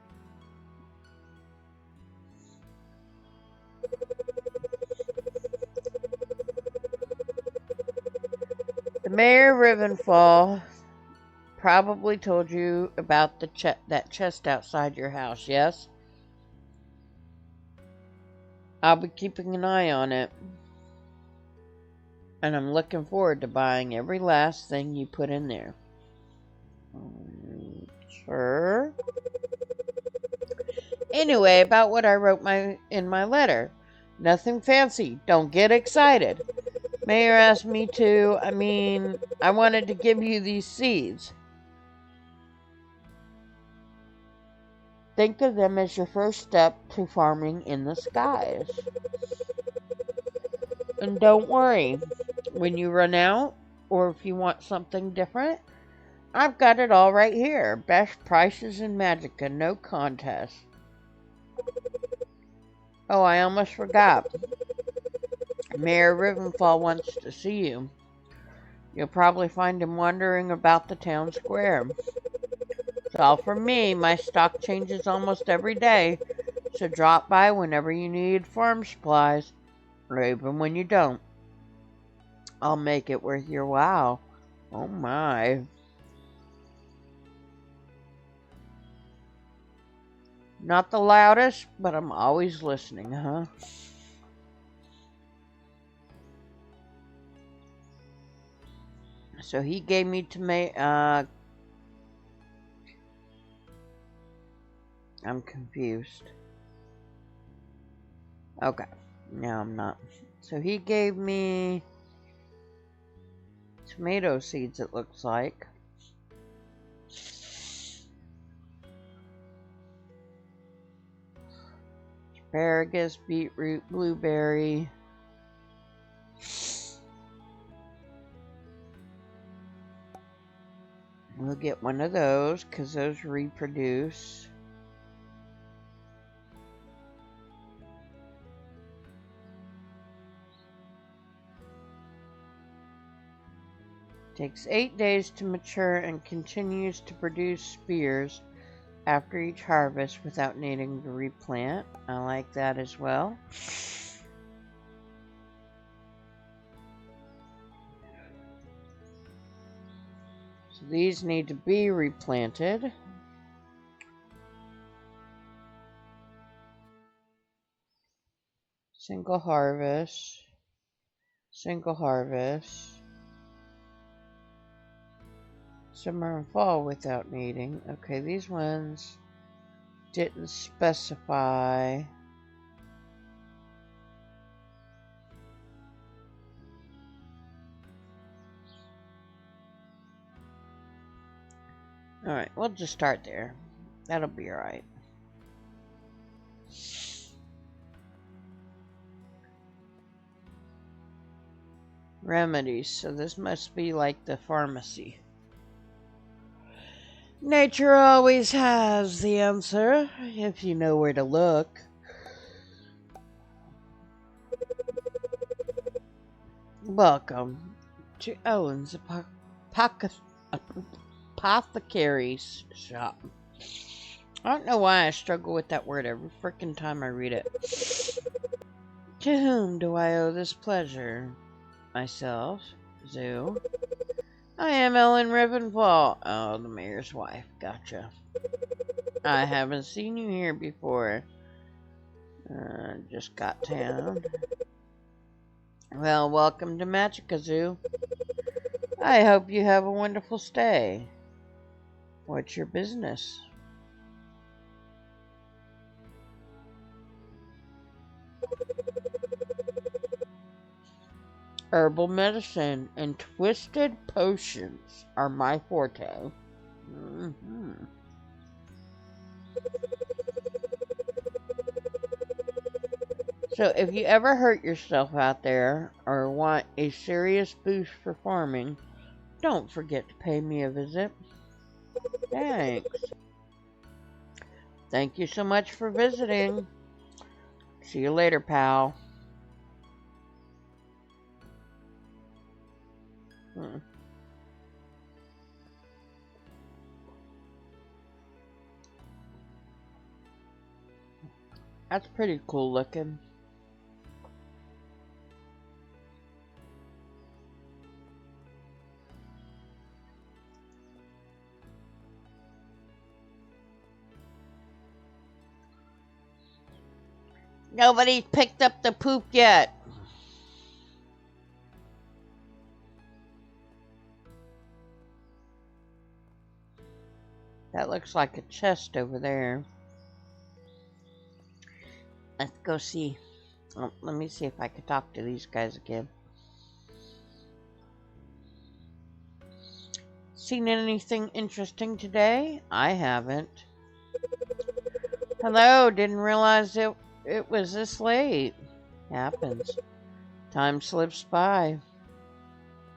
Speaker 1: The Mayor Rivenfall probably told you about that chest outside your house, yes? I'll be keeping an eye on it. and I'm looking forward to buying every last thing you put in there. Sure. Anyway, about what I wrote in my letter. Nothing fancy. Don't get excited. Mayor asked me to. I wanted to give you these seeds. Think of them as your first step to farming in the skies. And don't worry, when you run out, or if you want something different, I've got it all right here. Best prices in Magica, no contest. Oh, I almost forgot. Mayor Rivenfall wants to see you. You'll probably find him wandering about the town square. It's all from me. My stock changes almost every day, so drop by whenever you need farm supplies, or even when you don't. I'll make it worth your while. Oh my. Not the loudest, but I'm always listening, huh? So he gave me I'm confused. Okay. No, I'm not. So he gave me tomato seeds, it looks like. Asparagus, beetroot, blueberry. We'll get one of those because those reproduce. Takes 8 days to mature and continues to produce spears after each harvest without needing to replant. I like that as well. So these need to be replanted. Single harvest. Single harvest. Summer and fall without needing. Okay, these ones didn't specify. Alright, we'll just start there. That'll be alright. Remedies. So this must be like the pharmacy. Nature always has the answer, if you know where to look. Welcome to Owen's apothecary's shop. I don't know why I struggle with that word every freaking time I read it. To whom do I owe this pleasure? Myself, Zoo. I am Ellen Rivenfall. Oh, the mayor's wife. Gotcha. I haven't seen you here before. Just got town. Well, welcome to Magica Zoo. I hope you have a wonderful stay. What's your business? Herbal medicine and twisted potions are my forte. So if you ever hurt yourself out there or want a serious boost for farming, don't forget to pay me a visit. Thanks. Thank you so much for visiting. See you later, pal. That's pretty cool looking. Nobody's picked up the poop yet. That looks like a chest over there. Let's go see. Oh, let me see if I can talk to these guys again. Seen anything interesting today? I haven't. Hello, didn't realize it was this late. Happens. Time slips by.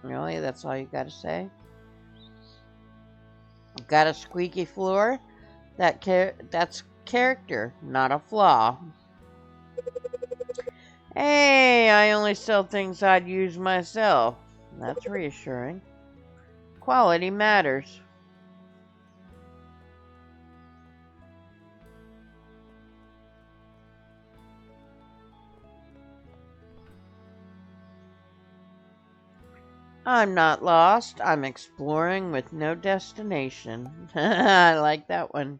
Speaker 1: Really? That's all you gotta say? Got a squeaky floor? That's character, not a flaw. Hey, I only sell things I'd use myself. That's reassuring. Quality matters. I'm not lost. I'm exploring with no destination. I like that one.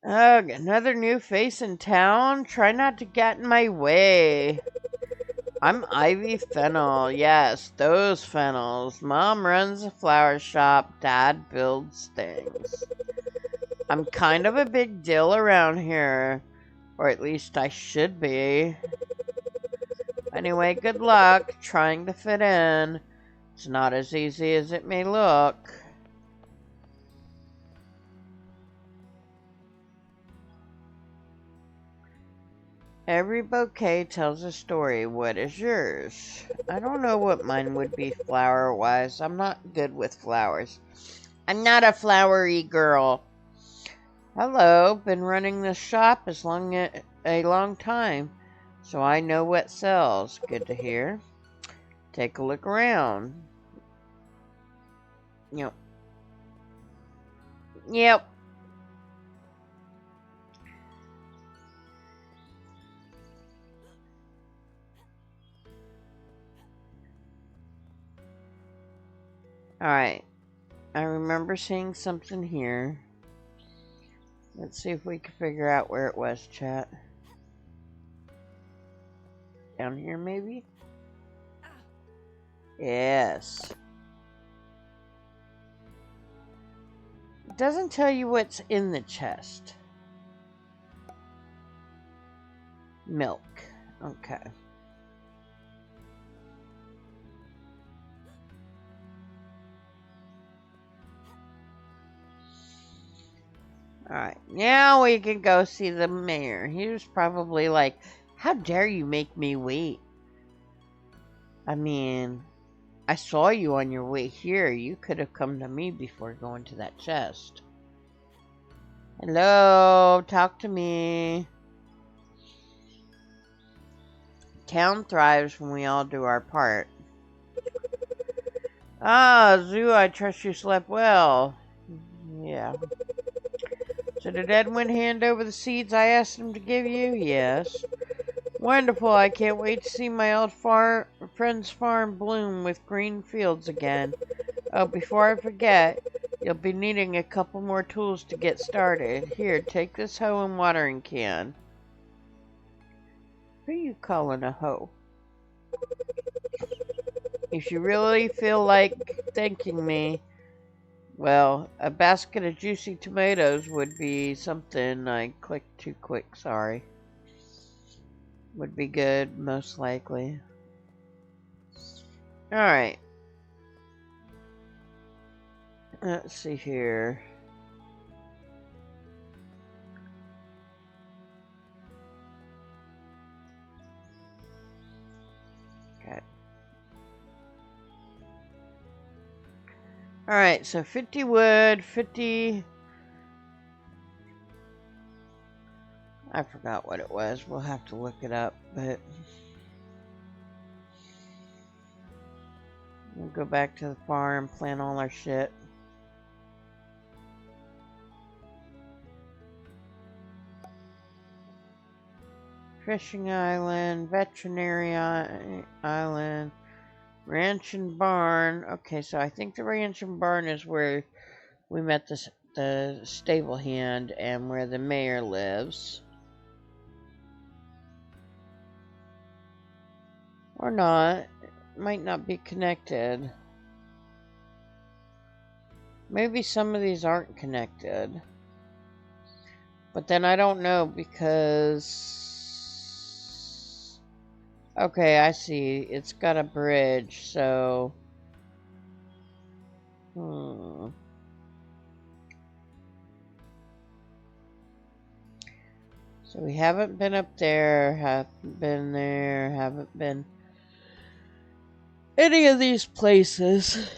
Speaker 1: Ugh, another new face in town? Try not to get in my way. I'm Ivy Fennel. Yes, those Fennels. Mom runs a flower shop. Dad builds things. I'm kind of a big deal around here. Or at least I should be. Anyway, good luck trying to fit in. It's not as easy as it may look. Every bouquet tells a story. What is yours? I don't know what mine would be flower-wise. I'm not good with flowers. I'm not a flowery girl. Hello, been running this shop a long time, so I know what sells. Good to hear. Take a look around. Yep. Yep. Alright. I remember seeing something here. Let's see if we can figure out where it was, chat. Down here, maybe? Yes. It doesn't tell you what's in the chest. Milk. Okay. Alright, now we can go see the mayor. He was probably like, how dare you make me wait? I mean, I saw you on your way here. You could have come to me before going to that chest. Hello, talk to me. Town thrives when we all do our part. Ah, Zoo, I trust you slept well. Yeah. So did Edwin hand over the seeds I asked him to give you? Yes. Wonderful. I can't wait to see my old friend's farm bloom with green fields again. Oh, before I forget, you'll be needing a couple more tools to get started. Here, take this hoe and watering can. Who are you calling a hoe? If you really feel like thanking me, well, a basket of juicy tomatoes would be something. I clicked too quick, sorry. Would be good, most likely. Alright. Let's see here. Okay. Alright, so 50 wood, 50... I forgot what it was. We'll have to look it up, but... We'll go back to the farm, plant all our shit. Fishing island, veterinary island, ranch and barn. Okay, so I think the ranch and barn is where we met the stable hand and where the mayor lives. Or not. It might not be connected. Maybe some of these aren't connected. But then I don't know because... Okay, I see. It's got a bridge, so... So we haven't been up there, haven't been there, haven't been... any of these places.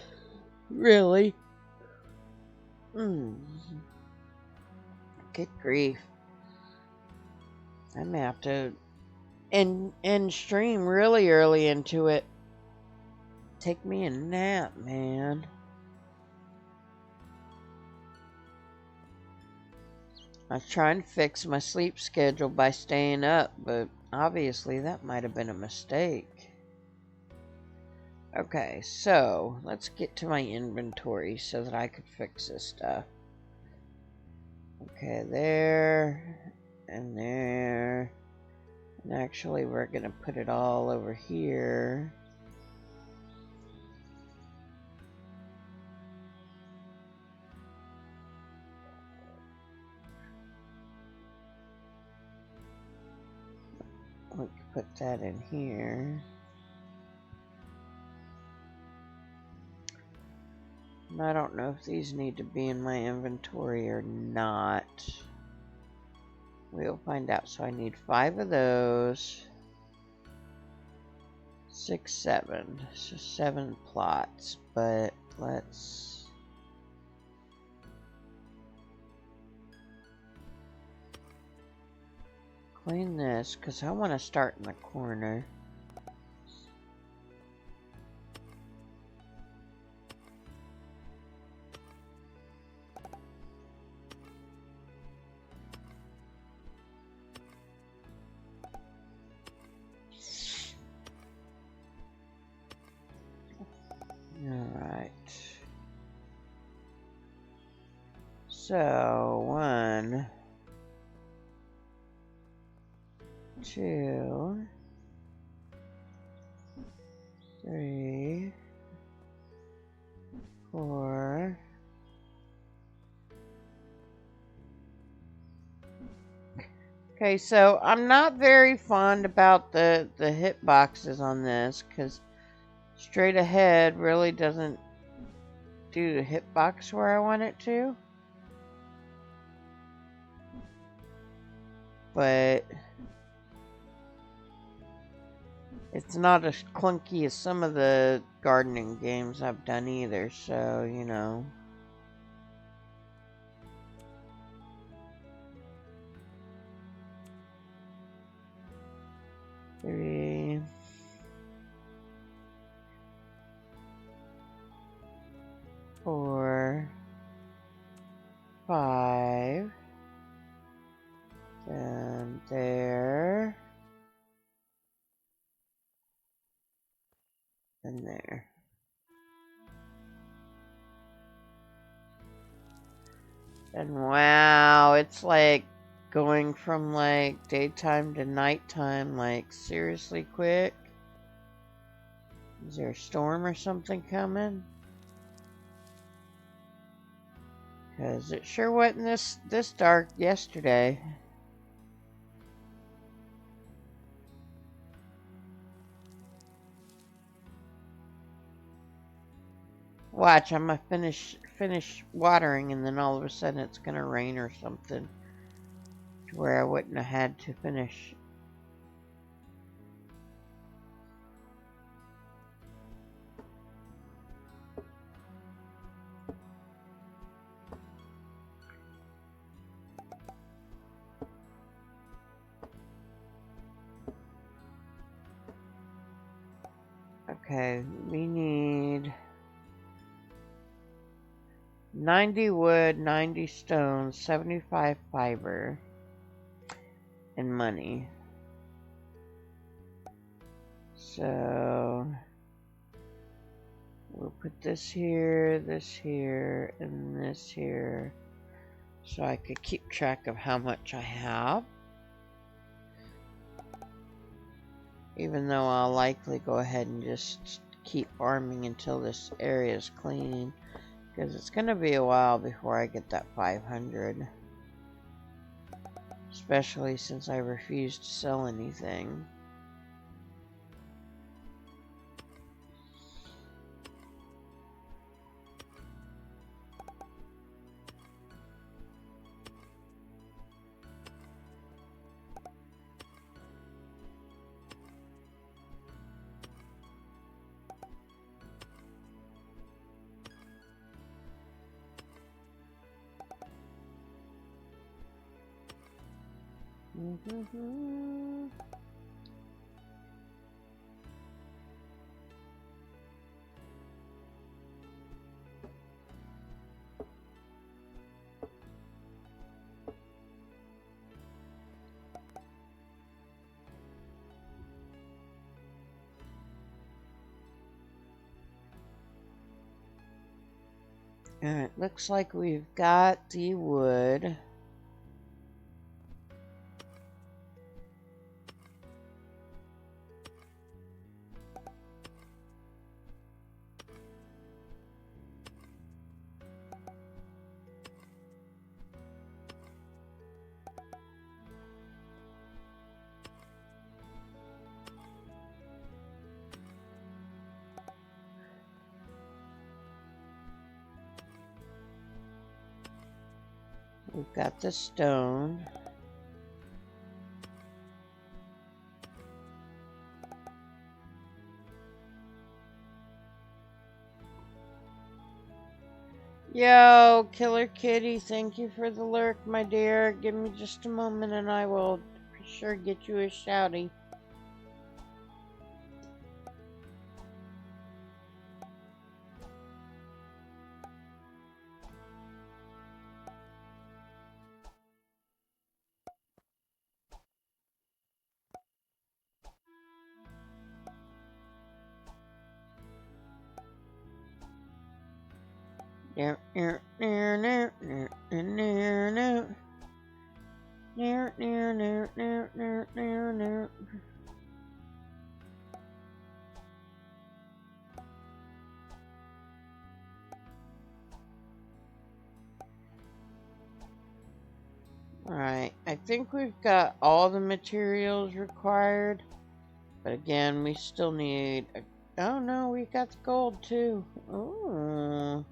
Speaker 1: Really. Good grief. I may have to end stream really early into it. Take me a nap, man. I was trying to fix my sleep schedule by staying up, but obviously that might have been a mistake. Okay, so let's get to my inventory so that I could fix this stuff. Okay, there and there. And actually, we're going to put it all over here. We can put that in here. And I don't know if these need to be in my inventory or not. We'll find out. So I need 5 of those. 6, 7. So 7 plots. But let's... clean this, because I want to start in the corner. Alright. So, 1, 2, 3, 4. Okay, so I'm not very fond about the hitboxes on this, because straight ahead really doesn't do the hitbox where I want it to. But it's not as clunky as some of the gardening games I've done either, so, you know. Three. 4, 5, and there, and there. And wow, it's like going from like daytime to nighttime, like seriously quick. Is there a storm or something coming? Because it sure wasn't this dark yesterday. Watch, I'm gonna finish watering, and then all of a sudden it's gonna rain or something, to where I wouldn't have had to finish. Okay, we need 90 wood, 90 stone, 75 fiber, and money. So we'll put this here, and this here, so I could keep track of how much I have. Even though I'll likely go ahead and just keep farming until this area is clean. Because it's going to be a while before I get that 500. Especially since I refuse to sell anything. Alright, looks like we've got the wood. We've got the stone. Yo, Killer Kitty, thank you for the lurk, my dear. Give me just a moment and I will for sure get you a shouty. Alright, I think we've got all the materials required. But again, we still need a... Oh no, we got the gold too. Ooh.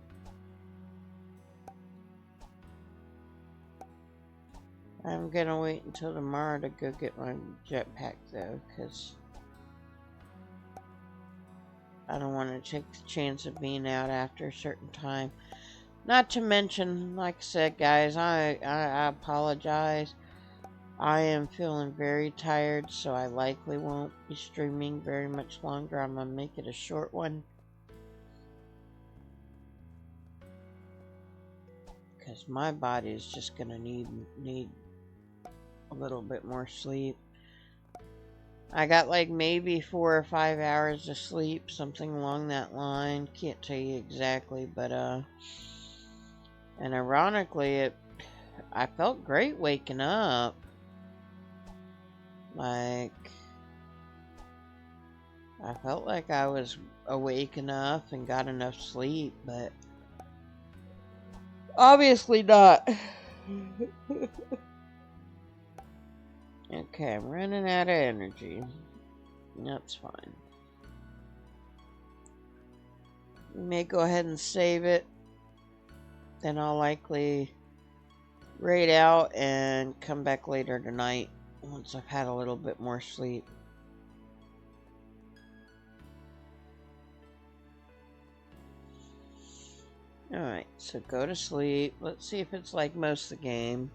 Speaker 1: I'm gonna wait until tomorrow to go get my jetpack though, because I don't want to take the chance of being out after a certain time. Not to mention, like I said, guys, I apologize. I am feeling very tired, so I likely won't be streaming very much longer. I'm gonna make it a short one. Because my body is just gonna need a little bit more sleep. I got like maybe 4 or 5 hours of sleep, something along that line. Can't tell you exactly, but and ironically, I felt great waking up. Like, I felt like I was awake enough and got enough sleep, but obviously not. Okay, I'm running out of energy. That's fine. We may go ahead and save it. Then I'll likely raid out and come back later tonight once I've had a little bit more sleep. Alright, so go to sleep. Let's see if it's like most of the game.